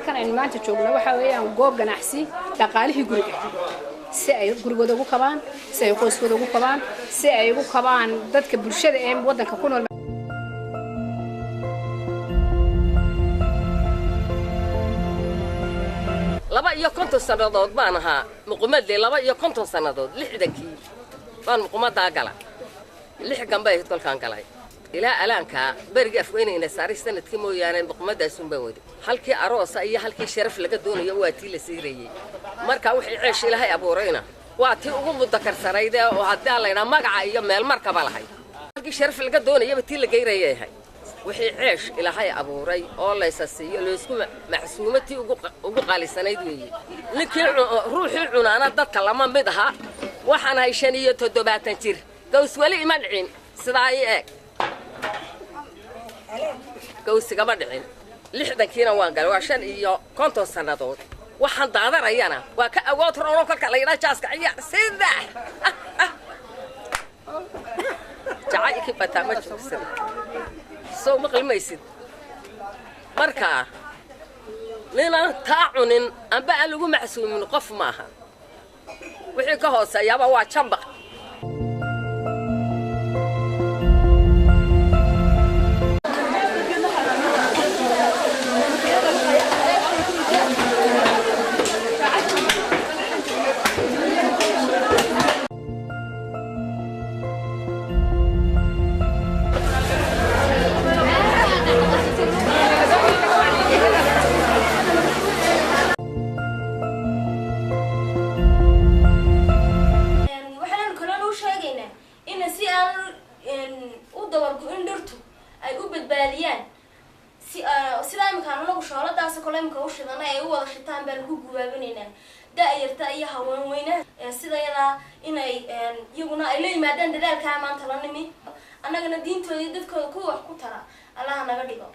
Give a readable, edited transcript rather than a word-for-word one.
halkan aynu maanta joogno waxa weeyaan goob ganacsi dhaqaalihii guriga si ay gurigooda ugu kabaan si ay qoyskooda ugu kabaan si ay ugu kabaan dadka bulshada ee wadanka ku nool laba iyo konton sanadood baan ahaa muqmadle laba iyo konton sanadood 60kii baan muqmada galay 6 ganbay dalkan galay ilaa alaanka bariga afweynayna saaray sanadkii mooyaane muqmadaasuun baan wadi halkii aroosa iyo halkii sharaf laga doonayo waa tii la siirayay marka wixii ceesh ilaahay abuurayna waa tii ugu mudakarsanayd oo haddii layna magaca iyo meel markaba lahay halkii sharaf laga doonayo tii la geyrayay wixii ceesh ilaahay abuuray oo la isasiiyo loo isku maxsuumatii ugu qaalisanayd weeye ninkii ruuxii cunaana dadka lama mid aha waxaan hay 75 jir gaws wali ima dhicin sidaa ay eeg gawsiga ma dhicin 60kiina waan galay waa 50 sanadood waxaan daadarayana waa ka awood roon kalka la yiraahdo jaaska ciyaar sida jacay ki batama joogsan soo ma qiimaysid marka nina taacunin amba lagu maxsuumin qof maaha wixii ka hooseeyaba waa jamba daayirta iyo haween weynaha sidayada inay iyaguna ay la yimaadaan dadaalka maanta la nimi annagana diintooda dadkooda ku wax ku tara Allah naga dhigo